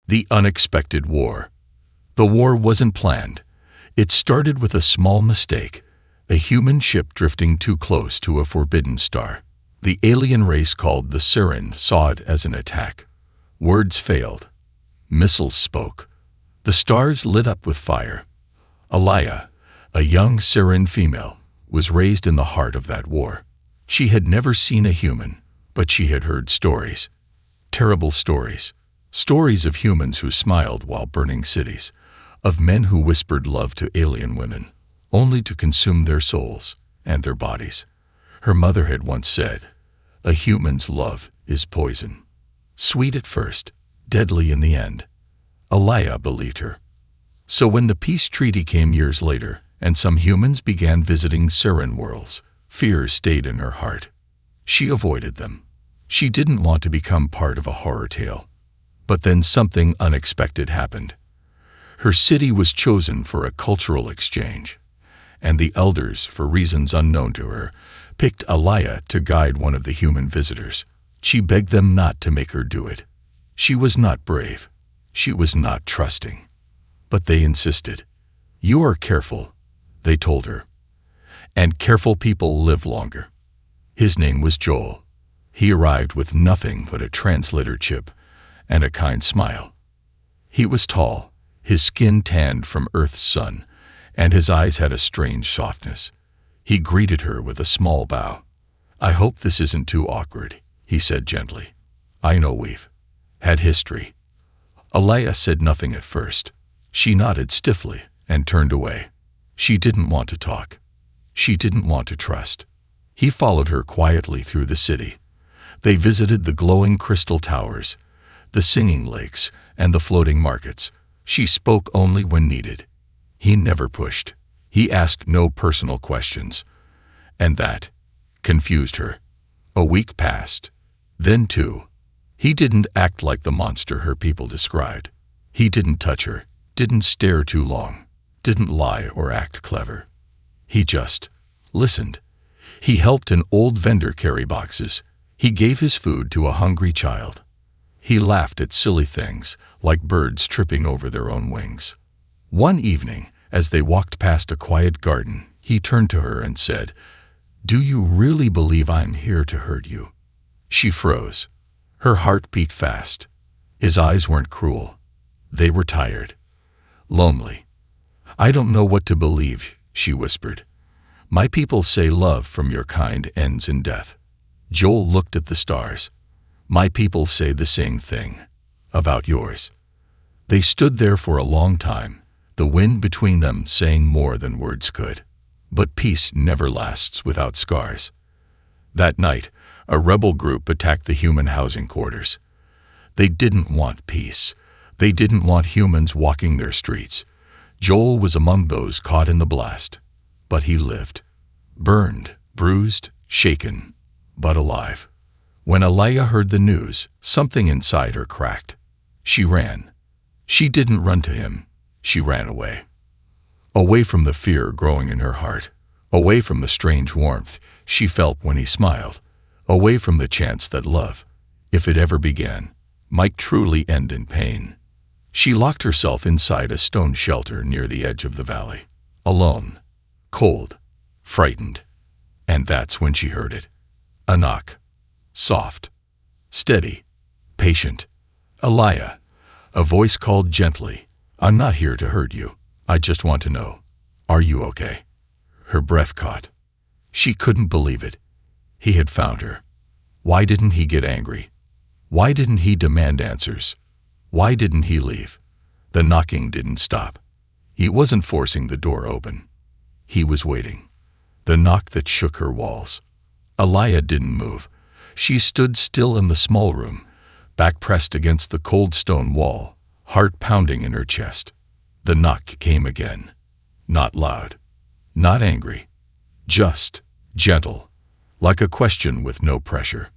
The unexpected war. The war wasn't planned. It started with a small mistake, a human ship drifting too close to a forbidden star. The alien race called the Siren saw it as an attack. Words failed. Missiles spoke. The stars lit up with fire. Alaya, a young Siren female, was raised in the heart of that war. She had never seen a human, but she had heard stories. Terrible stories. Stories of humans who smiled while burning cities, of men who whispered love to alien women, only to consume their souls and their bodies. Her mother had once said, "A human's love is poison. Sweet at first, deadly in the end." Alaya believed her. So when the peace treaty came years later, and some humans began visiting Siren worlds, fear stayed in her heart. She avoided them. She didn't want to become part of a horror tale. But then something unexpected happened. Her city was chosen for a cultural exchange, and the elders, for reasons unknown to her, picked Alaya to guide one of the human visitors. She begged them not to make her do it. She was not brave. She was not trusting. But they insisted. "You are careful," they told her. "And careful people live longer." His name was Joel. He arrived with nothing but a translator chip and a kind smile. He was tall, his skin tanned from Earth's sun, and his eyes had a strange softness. He greeted her with a small bow. "I hope this isn't too awkward," he said gently. "I know we've had history." Alaya said nothing at first. She nodded stiffly and turned away. She didn't want to talk. She didn't want to trust. He followed her quietly through the city. They visited the glowing crystal towers, the singing lakes, and the floating markets. She spoke only when needed. He never pushed. He asked no personal questions. And that confused her. A week passed. Then two. He didn't act like the monster her people described. He didn't touch her, didn't stare too long, didn't lie or act clever. He just listened. He helped an old vendor carry boxes. He gave his food to a hungry child. He laughed at silly things, like birds tripping over their own wings. One evening, as they walked past a quiet garden, he turned to her and said, "Do you really believe I'm here to hurt you?" She froze. Her heart beat fast. His eyes weren't cruel. They were tired. Lonely. "I don't know what to believe," she whispered. "My people say love from your kind ends in death." Joel looked at the stars. "My people say the same thing. About yours." They stood there for a long time, the wind between them saying more than words could. But peace never lasts without scars. That night, a rebel group attacked the human housing quarters. They didn't want peace. They didn't want humans walking their streets. Joel was among those caught in the blast. But he lived. Burned, bruised, shaken, but alive. When Alaya heard the news, something inside her cracked. She ran. She didn't run to him. She ran away. Away from the fear growing in her heart. Away from the strange warmth she felt when he smiled. Away from the chance that love, if it ever began, might truly end in pain. She locked herself inside a stone shelter near the edge of the valley. Alone. Cold. Frightened. And that's when she heard it. A knock. Soft. Steady. Patient. "Alaya." A voice called gently. "I'm not here to hurt you. I just want to know. Are you okay?" Her breath caught. She couldn't believe it. He had found her. Why didn't he get angry? Why didn't he demand answers? Why didn't he leave? The knocking didn't stop. He wasn't forcing the door open. He was waiting. The knock that shook her walls. Alaya didn't move. She stood still in the small room, back pressed against the cold stone wall, heart pounding in her chest. The knock came again. Not loud. Not angry. Just gentle. Like a question with no pressure.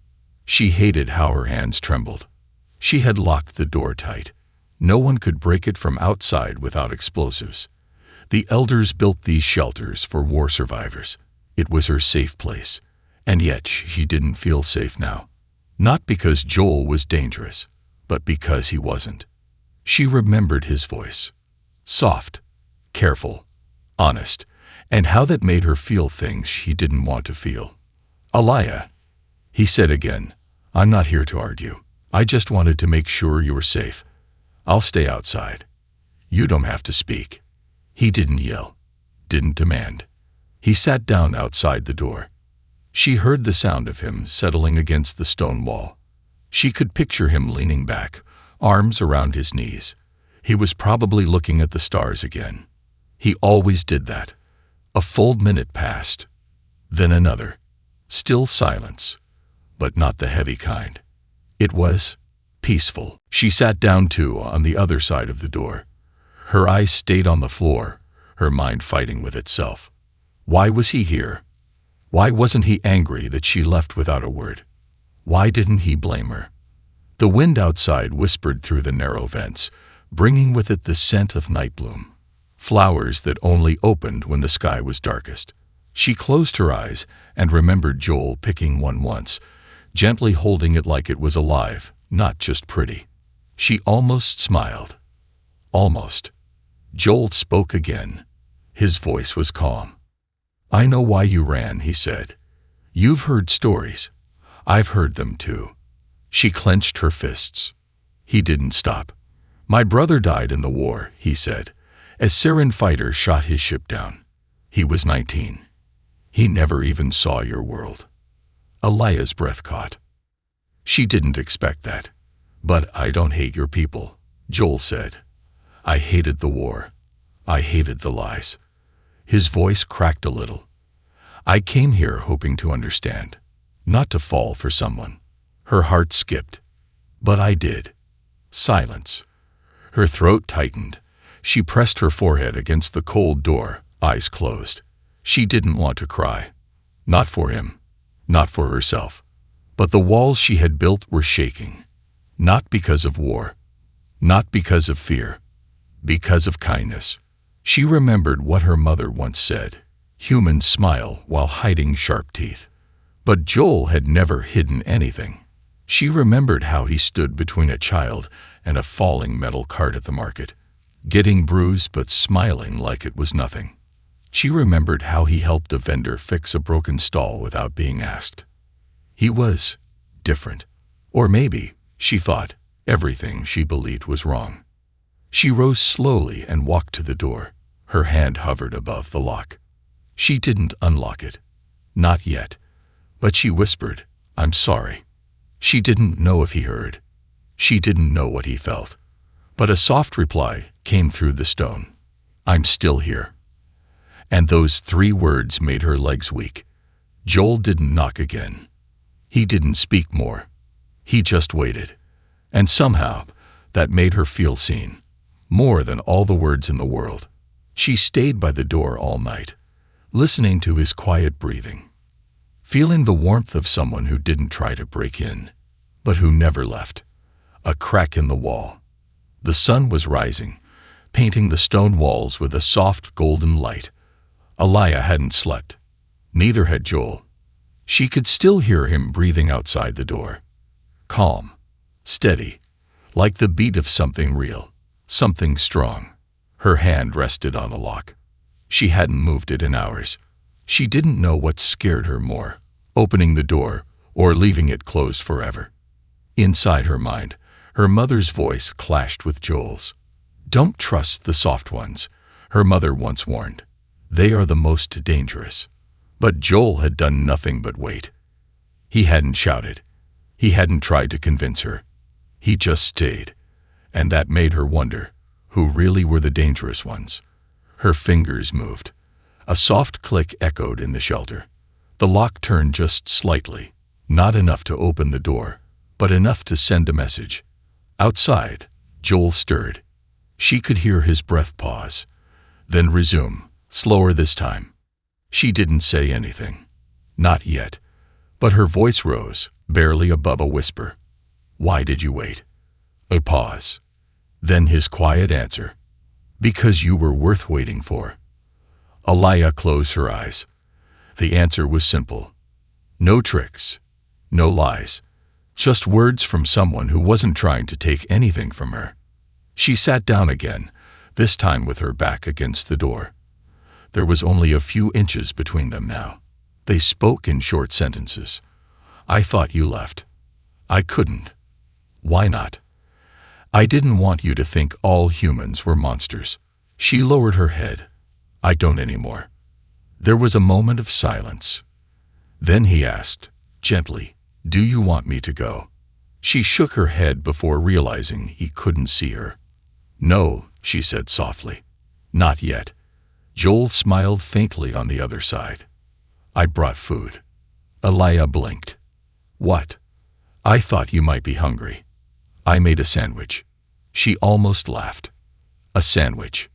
She hated how her hands trembled. She had locked the door tight. No one could break it from outside without explosives. The elders built these shelters for war survivors. It was her safe place. And yet she didn't feel safe now. Not because Joel was dangerous, but because he wasn't. She remembered his voice. Soft, careful, honest, and how that made her feel things she didn't want to feel. "Alaya," he said again, "I'm not here to argue. I just wanted to make sure you were safe. I'll stay outside. You don't have to speak." He didn't yell, didn't demand. He sat down outside the door. She heard the sound of him settling against the stone wall. She could picture him leaning back, arms around his knees. He was probably looking at the stars again. He always did that. A full minute passed. Then another. Still silence, but not the heavy kind. It was peaceful. She sat down too on the other side of the door. Her eyes stayed on the floor, her mind fighting with itself. Why was he here? Why wasn't he angry that she left without a word? Why didn't he blame her? The wind outside whispered through the narrow vents, bringing with it the scent of night bloom, flowers that only opened when the sky was darkest. She closed her eyes and remembered Joel picking one once, gently holding it like it was alive, not just pretty. She almost smiled. Almost. Joel spoke again. His voice was calm. "I know why you ran," he said. "You've heard stories. I've heard them too." She clenched her fists. He didn't stop. "My brother died in the war," he said, as Syrian fighters shot his ship down. He was 19. He never even saw your world. Alaya's breath caught. She didn't expect that. "But I don't hate your people," Joel said. "I hated the war. I hated the lies." His voice cracked a little. "I came here hoping to understand, not to fall for someone." Her heart skipped. "But I did." Silence. Her throat tightened. She pressed her forehead against the cold door, eyes closed. She didn't want to cry. Not for him. Not for herself. But the walls she had built were shaking. Not because of war. Not because of fear. Because of kindness. She remembered what her mother once said. Humans smile while hiding sharp teeth. But Joel had never hidden anything. She remembered how he stood between a child and a falling metal cart at the market, getting bruised but smiling like it was nothing. She remembered how he helped a vendor fix a broken stall without being asked. He was different. Or maybe, she thought, everything she believed was wrong. She rose slowly and walked to the door. Her hand hovered above the lock. She didn't unlock it. Not yet. But she whispered, "I'm sorry." She didn't know if he heard. She didn't know what he felt. But a soft reply came through the stone. "I'm still here." And those 3 words made her legs weak. Joel didn't knock again. He didn't speak more. He just waited. And somehow, that made her feel seen. More than all the words in the world. She stayed by the door all night, listening to his quiet breathing, feeling the warmth of someone who didn't try to break in, but who never left. A crack in the wall. The sun was rising, painting the stone walls with a soft golden light. Alaya hadn't slept. Neither had Joel. She could still hear him breathing outside the door. Calm. Steady. Like the beat of something real. Something strong. Her hand rested on the lock. She hadn't moved it in hours. She didn't know what scared her more, opening the door or leaving it closed forever. Inside her mind, her mother's voice clashed with Joel's. "Don't trust the soft ones," her mother once warned. "They are the most dangerous." But Joel had done nothing but wait. He hadn't shouted. He hadn't tried to convince her. He just stayed. And that made her wonder who really were the dangerous ones. Her fingers moved. A soft click echoed in the shelter. The lock turned just slightly, not enough to open the door, but enough to send a message. Outside, Joel stirred. She could hear his breath pause, then resume, slower this time. She didn't say anything. Not yet. But her voice rose, barely above a whisper. "Why did you wait?" A pause. Then his quiet answer. "Because you were worth waiting for." Alaya closed her eyes. The answer was simple. No tricks. No lies. Just words from someone who wasn't trying to take anything from her. She sat down again, this time with her back against the door. There was only a few inches between them now. They spoke in short sentences. "I thought you left." "I couldn't." "Why not?" "I didn't want you to think all humans were monsters." She lowered her head. "I don't anymore." There was a moment of silence. Then he asked, gently, "Do you want me to go?" She shook her head before realizing he couldn't see her. "No," she said softly. "Not yet." Joel smiled faintly on the other side. "I brought food." Alaya blinked. "What?" "I thought you might be hungry. I made a sandwich." She almost laughed. "A sandwich.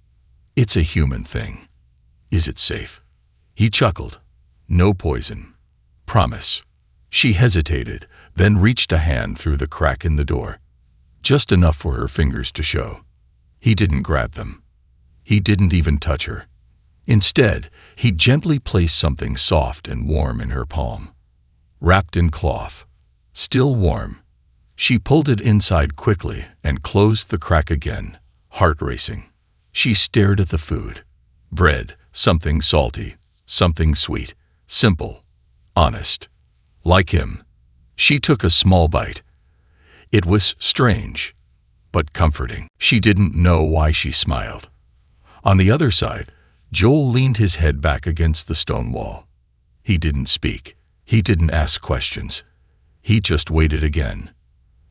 It's a human thing. Is it safe?" He chuckled. "No poison. Promise." She hesitated, then reached a hand through the crack in the door. Just enough for her fingers to show. He didn't grab them. He didn't even touch her. Instead, he gently placed something soft and warm in her palm. Wrapped in cloth. Still warm. She pulled it inside quickly and closed the crack again, heart racing. She stared at the food. Bread, something salty, something sweet, simple, honest. Like him. She took a small bite. It was strange, but comforting. She didn't know why she smiled. On the other side, Joel leaned his head back against the stone wall. He didn't speak. He didn't ask questions. He just waited again.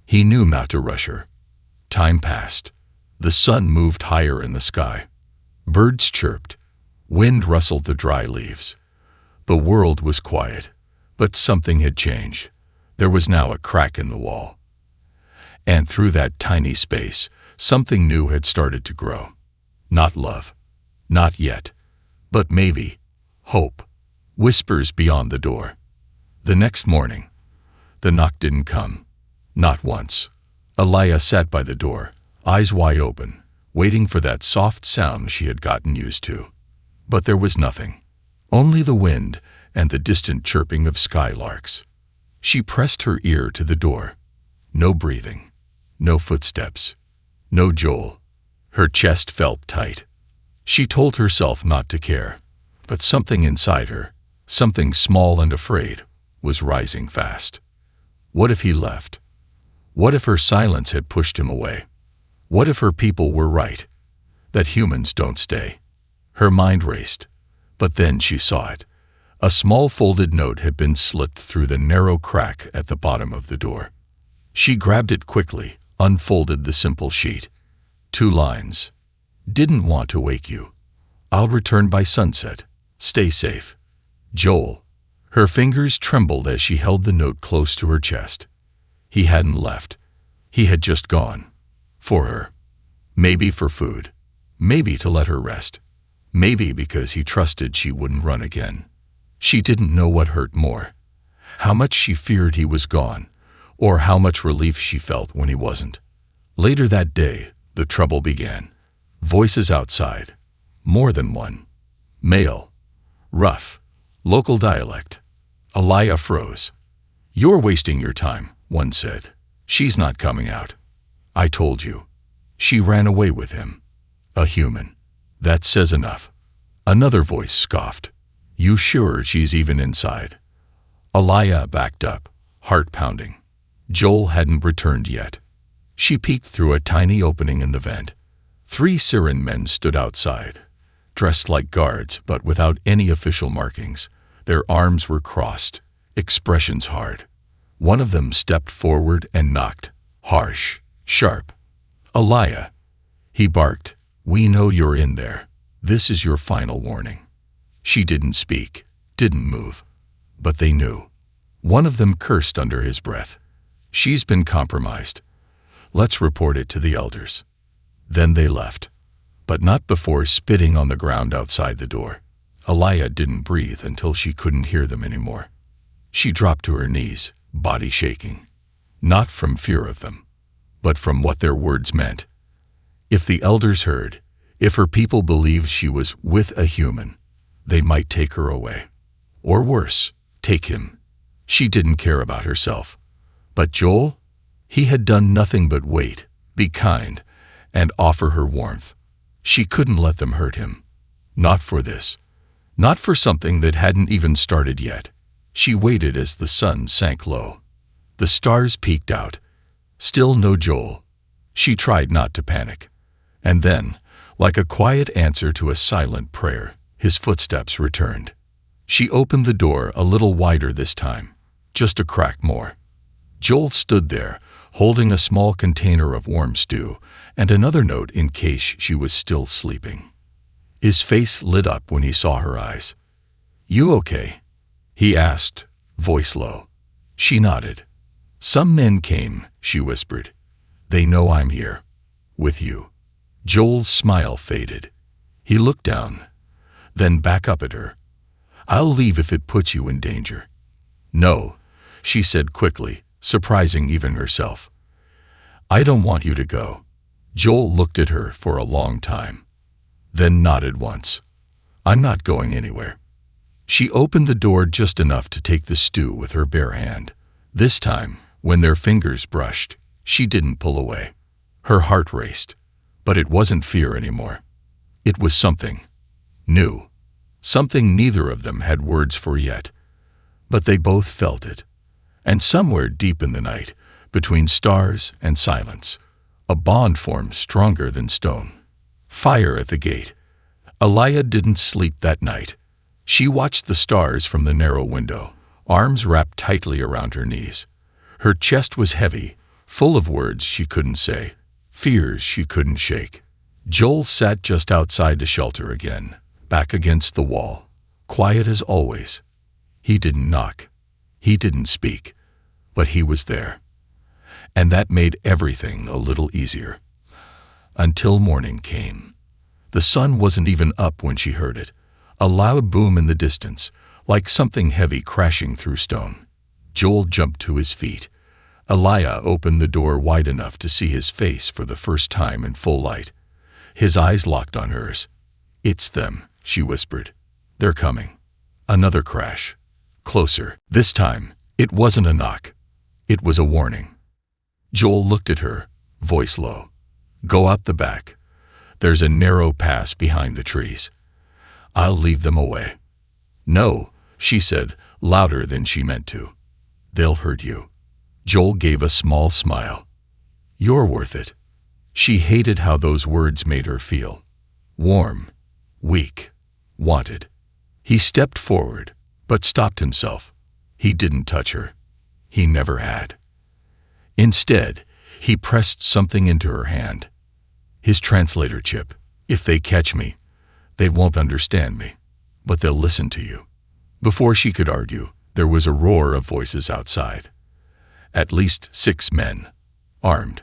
He knew not to rush her. Time passed. The sun moved higher in the sky. Birds chirped. Wind rustled the dry leaves. The world was quiet, but something had changed. There was now a crack in the wall. And through that tiny space, something new had started to grow. Not love. Not yet. But maybe. Hope. Whispers beyond the door. The next morning, the knock didn't come. Not once. Alaya sat by the door, eyes wide open, waiting for that soft sound she had gotten used to. But there was nothing. Only the wind and the distant chirping of skylarks. She pressed her ear to the door. No breathing. No footsteps. No Joel. Her chest felt tight. She told herself not to care. But something inside her, something small and afraid, was rising fast. What if he left? What if her silence had pushed him away? What if her people were right? That humans don't stay. Her mind raced. But then she saw it. A small folded note had been slit through the narrow crack at the bottom of the door. She grabbed it quickly, unfolded the simple sheet. 2 lines. Didn't want to wake you. I'll return by sunset. Stay safe. Joel. Her fingers trembled as she held the note close to her chest. He hadn't left. He had just gone. For her. Maybe for food. Maybe to let her rest. Maybe because he trusted she wouldn't run again. She didn't know what hurt more. How much she feared he was gone, or how much relief she felt when he wasn't. Later that day, the trouble began. Voices outside. More than one. Male. Rough. Local dialect. Alaya froze. "You're wasting your time," one said. "She's not coming out." "I told you." She ran away with him. A human. That says enough. Another voice scoffed. "You sure she's even inside?" Alaya backed up, heart pounding. Joel hadn't returned yet. She peeked through a tiny opening in the vent. 3 Syrian men stood outside, dressed like guards but without any official markings. Their arms were crossed, expressions hard. One of them stepped forward and knocked. Harsh, sharp. "Alaya." He barked. "We know you're in there. This is your final warning." She didn't speak, didn't move. But they knew. One of them cursed under his breath. "She's been compromised. Let's report it to the elders." Then they left. But not before spitting on the ground outside the door. Alaya didn't breathe until she couldn't hear them anymore. She dropped to her knees, body shaking. Not from fear of them, but from what their words meant. If the elders heard, if her people believed she was with a human, they might take her away. Or worse, take him. She didn't care about herself. But Joel? He had done nothing but wait, be kind, and offer her warmth. She couldn't let them hurt him. Not for this. Not for something that hadn't even started yet. She waited as the sun sank low. The stars peeked out. Still no Joel. She tried not to panic. And then, like a quiet answer to a silent prayer, his footsteps returned. She opened the door a little wider this time, just a crack more. Joel stood there, holding a small container of warm stew and another note in case she was still sleeping. His face lit up when he saw her eyes. "You okay?" he asked, voice low. She nodded. "Some men came," she whispered. "They know I'm here. With you." Joel's smile faded. He looked down, then back up at her. "I'll leave if it puts you in danger." "No," she said quickly, surprising even herself. "I don't want you to go." Joel looked at her for a long time, then nodded once. "I'm not going anywhere." She opened the door just enough to take the stew with her bare hand. This time, when their fingers brushed, she didn't pull away. Her heart raced, but it wasn't fear anymore. It was something new, something neither of them had words for yet, but they both felt it. And somewhere deep in the night, between stars and silence, a bond formed stronger than stone. Fire at the gate. Aliyah didn't sleep that night. She watched the stars from the narrow window, arms wrapped tightly around her knees. Her chest was heavy, full of words she couldn't say, fears she couldn't shake. Joel sat just outside the shelter again, back against the wall, quiet as always. He didn't knock. He didn't speak, but he was there. And that made everything a little easier. Until morning came. The sun wasn't even up when she heard it. A loud boom in the distance, like something heavy crashing through stone. Joel jumped to his feet. Aliyah opened the door wide enough to see his face for the first time in full light. His eyes locked on hers. "It's them," she whispered. "They're coming." Another crash. Closer. This time, it wasn't a knock. It was a warning. Joel looked at her, voice low. "Go out the back. There's a narrow pass behind the trees. I'll leave them away." "No," she said, louder than she meant to. "They'll hurt you." Joel gave a small smile. "You're worth it." She hated how those words made her feel. Warm, weak, wanted. He stepped forward, but stopped himself. He didn't touch her. He never had. Instead, he pressed something into her hand. His translator chip. "If they catch me, they won't understand me, but they'll listen to you." Before she could argue, there was a roar of voices outside. At least 6 men, armed.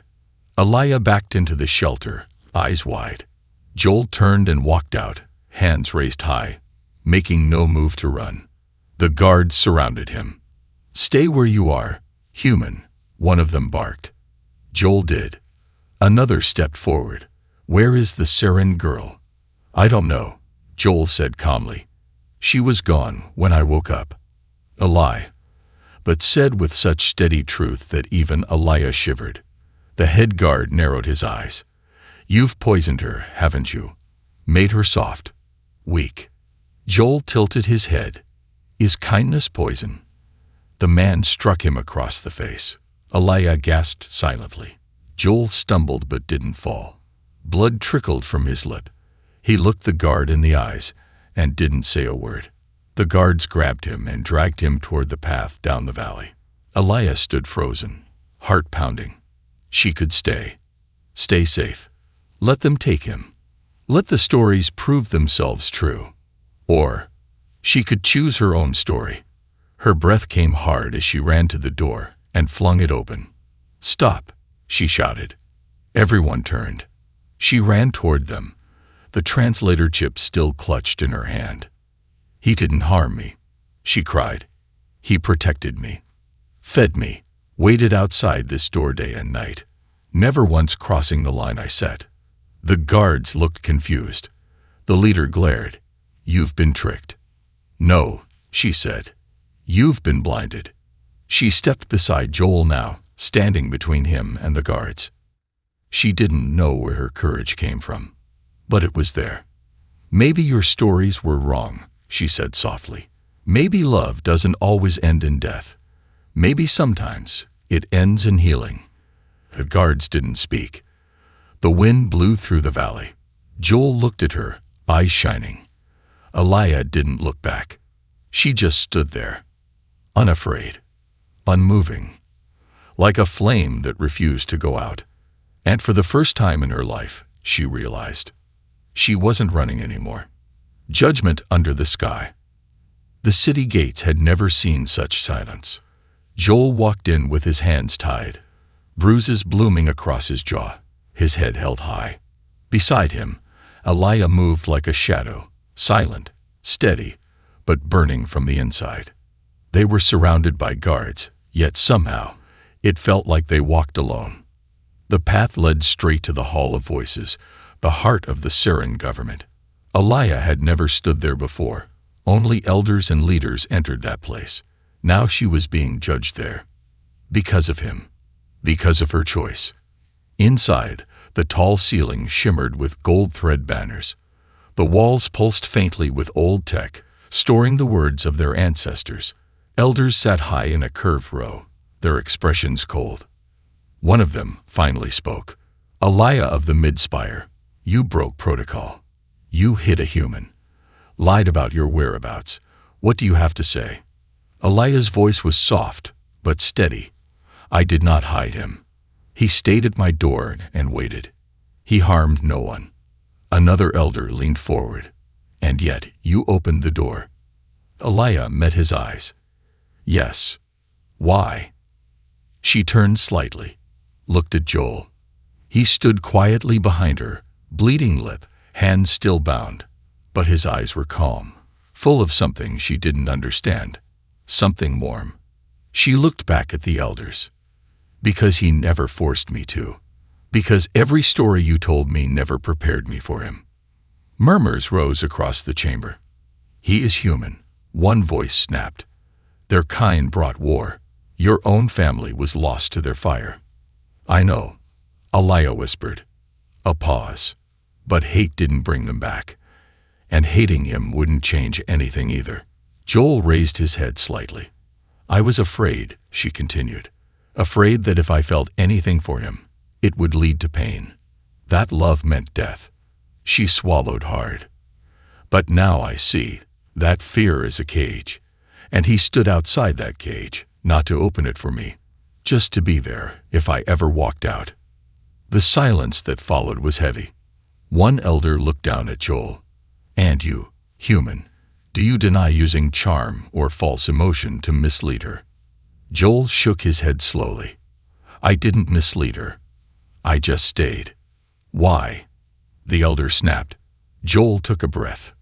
Aliyah backed into the shelter, eyes wide. Joel turned and walked out, hands raised high, making no move to run. The guards surrounded him. "Stay where you are, human," one of them barked. Joel did. Another stepped forward. "Where is the Seren girl?" "I don't know," Joel said calmly. "She was gone when I woke up." A lie, but said with such steady truth that even Aliyah shivered. The head guard narrowed his eyes. "You've poisoned her, haven't you? Made her soft, weak." Joel tilted his head. "Is kindness poison?" The man struck him across the face. Aliyah gasped silently. Joel stumbled but didn't fall. Blood trickled from his lip. He looked the guard in the eyes and didn't say a word. The guards grabbed him and dragged him toward the path down the valley. Aliyah stood frozen, heart pounding. She could stay. Stay safe. Let them take him. Let the stories prove themselves true. Or she could choose her own story. Her breath came hard as she ran to the door and flung it open. "Stop," she shouted. Everyone turned. She ran toward them, the translator chip still clutched in her hand. "He didn't harm me," she cried. "He protected me, fed me, waited outside this door day and night, never once crossing the line I set." The guards looked confused. The leader glared. "You've been tricked." "No," she said. "You've been blinded." She stepped beside Joel now, standing between him and the guards. She didn't know where her courage came from, but it was there. "Maybe your stories were wrong," she said softly. "Maybe love doesn't always end in death. Maybe sometimes it ends in healing." The guards didn't speak. The wind blew through the valley. Joel looked at her, eyes shining. Aliyah didn't look back. She just stood there, unafraid, unmoving, like a flame that refused to go out. And for the first time in her life, she realized she wasn't running anymore. Judgment under the sky. The city gates had never seen such silence. Joel walked in with his hands tied, bruises blooming across his jaw, his head held high. Beside him, Aliyah moved like a shadow, silent, steady, but burning from the inside. They were surrounded by guards, yet somehow it felt like they walked alone. The path led straight to the Hall of Voices, the heart of the Syrian government. Aliyah had never stood there before. Only elders and leaders entered that place. Now she was being judged there. Because of him. Because of her choice. Inside, the tall ceiling shimmered with gold thread banners. The walls pulsed faintly with old tech, storing the words of their ancestors. Elders sat high in a curved row, their expressions cold. One of them finally spoke. "Aliyah of the mid-spire, you broke protocol. You hid a human. Lied about your whereabouts. What do you have to say?" Aliyah's voice was soft, but steady. "I did not hide him. He stayed at my door and waited. He harmed no one." Another elder leaned forward. "And yet you opened the door." Aliyah met his eyes. "Yes. Why?" She turned slightly, looked at Joel. He stood quietly behind her, bleeding lip, hands still bound, but his eyes were calm, full of something she didn't understand, something warm. She looked back at the elders. "Because he never forced me to. Because every story you told me never prepared me for him." Murmurs rose across the chamber. "He is human," one voice snapped. "Their kind brought war. Your own family was lost to their fire." "I know," Aliyah whispered. A pause. "But hate didn't bring them back. And hating him wouldn't change anything either." Joel raised his head slightly. "I was afraid," she continued. "Afraid that if I felt anything for him, it would lead to pain. That love meant death." She swallowed hard. "But now I see that fear is a cage. And he stood outside that cage, not to open it for me, just to be there if I ever walked out." The silence that followed was heavy. One elder looked down at Joel. "And you, human, do you deny using charm or false emotion to mislead her?" Joel shook his head slowly. "I didn't mislead her. I just stayed." "Why?" the elder snapped. Joel took a breath.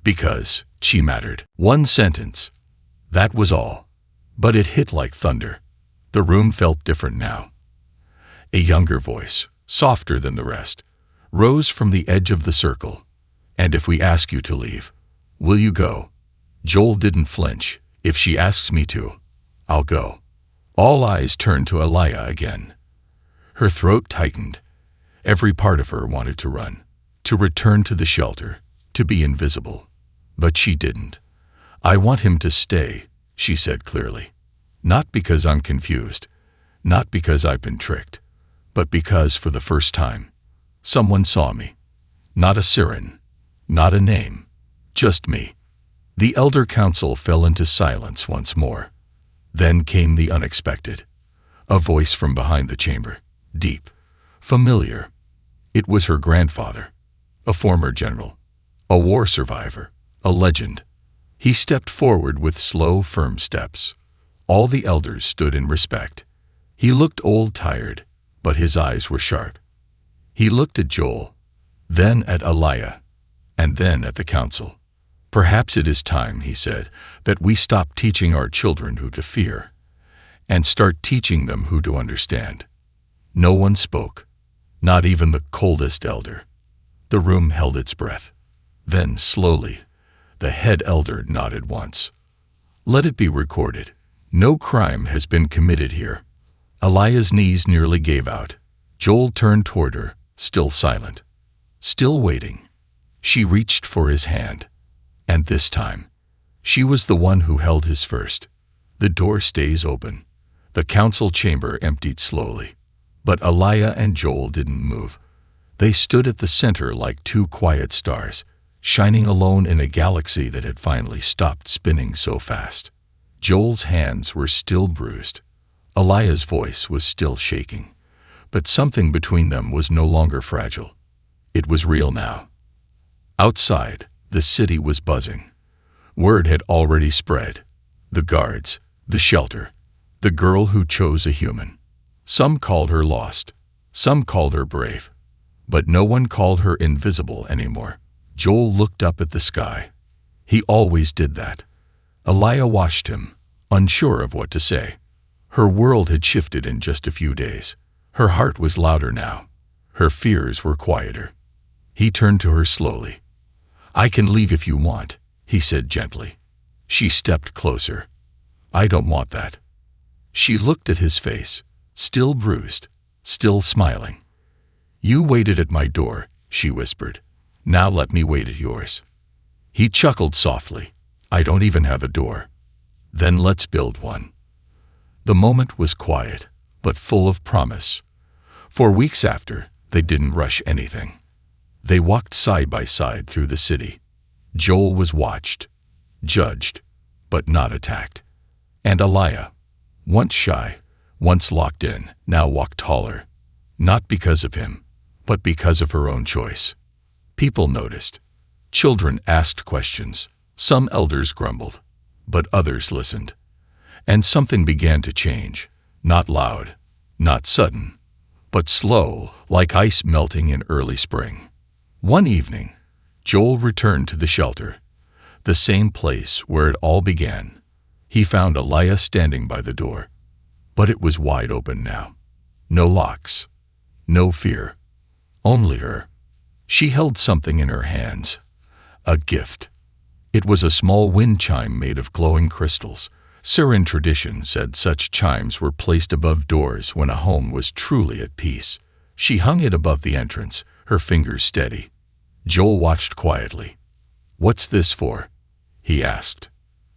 "Because she mattered." One sentence. That was all. But it hit like thunder. The room felt different now. A younger voice, softer than the rest, rose from the edge of the circle. "And if we ask you to leave, will you go?" Joel didn't flinch. "If she asks me to, I'll go." All eyes turned to Aliyah again. Her throat tightened. Every part of her wanted to run, to return to the shelter, to be invisible. But she didn't. "I want him to stay," she said clearly. "Not because I'm confused, not because I've been tricked, but because for the first time, someone saw me. Not a Syrian, not a name, just me." The elder council fell into silence once more. Then came the unexpected. A voice from behind the chamber, deep, familiar. It was her grandfather, a former general, a war survivor, a legend. He stepped forward with slow, firm steps. All the elders stood in respect. He looked old, tired, but his eyes were sharp. He looked at Joel, then at Aliyah, and then at the council. "Perhaps it is time," he said, "that we stop teaching our children who to fear, and start teaching them who to understand." No one spoke, not even the coldest elder. The room held its breath. Then, slowly, the head elder nodded once. "Let it be recorded. No crime has been committed here." Aliyah's knees nearly gave out. Joel turned toward her, still silent, still waiting. She reached for his hand, and this time, she was the one who held his first. The door stays open. The council chamber emptied slowly, but Aliyah and Joel didn't move. They stood at the center like two quiet stars, shining alone in a galaxy that had finally stopped spinning so fast. Joel's hands were still bruised. Aliyah's voice was still shaking, but something between them was no longer fragile. It was real now. Outside, the city was buzzing. Word had already spread. The guards, the shelter, the girl who chose a human. Some called her lost, some called her brave, but no one called her invisible anymore. Joel looked up at the sky. He always did that. Aliyah watched him, unsure of what to say. Her world had shifted in just a few days. Her heart was louder now. Her fears were quieter. He turned to her slowly. "I can leave if you want," he said gently. She stepped closer. "I don't want that." She looked at his face, still bruised, still smiling. "You waited at my door," she whispered. "Now let me wait at yours." He chuckled softly. "I don't even have a door." "Then let's build one." The moment was quiet, but full of promise. For weeks after, they didn't rush anything. They walked side by side through the city. Joel was watched, judged, but not attacked. And Aliyah, once shy, once locked in, now walked taller. Not because of him, but because of her own choice. People noticed. Children asked questions. Some elders grumbled, but others listened. And something began to change. Not loud, not sudden, but slow, like ice melting in early spring. One evening, Joel returned to the shelter, the same place where it all began. He found Aliyah standing by the door, but it was wide open now. No locks, no fear, only her. She held something in her hands, a gift. It was a small wind chime made of glowing crystals. Syrian tradition said such chimes were placed above doors when a home was truly at peace. She hung it above the entrance, her fingers steady. Joel watched quietly. "What's this for?" he asked.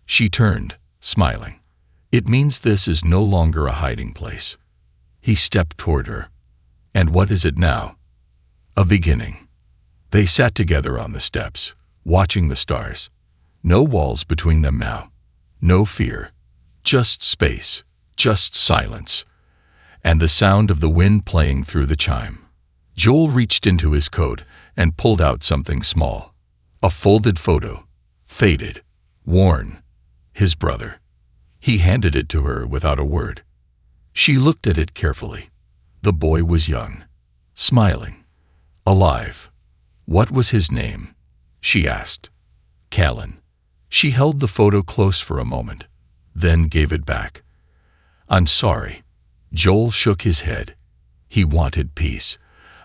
She turned, smiling. "It means this is no longer a hiding place." He stepped toward her. "And what is it now?" "A beginning." They sat together on the steps, watching the stars. No walls between them now. No fear. Just space. Just silence. And the sound of the wind playing through the chime. Joel reached into his coat and pulled out something small. A folded photo. Faded. Worn. His brother. He handed it to her without a word. She looked at it carefully. The boy was young. Smiling. Alive. "What was his name?" she asked. "Callan." She held the photo close for a moment, then gave it back. "I'm sorry." Joel shook his head. He wanted peace.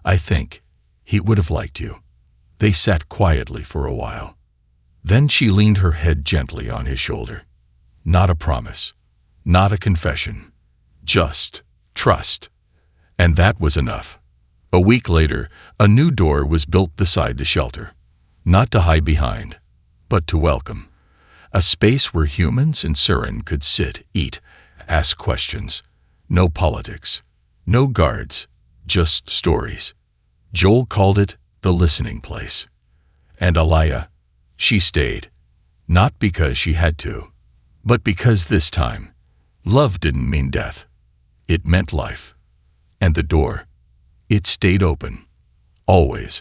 "I think he would have liked you." They sat quietly for a while. Then she leaned her head gently on his shoulder. Not a promise, not a confession, just trust. And that was enough. A week later, a new door was built beside the shelter. Not to hide behind, but to welcome. A space where humans and Surin could sit, eat, ask questions. No politics, no guards, just stories. Joel called it the listening place. And Aliyah, she stayed. Not because she had to, but because this time, love didn't mean death. It meant life. And the door, it stayed open. Always.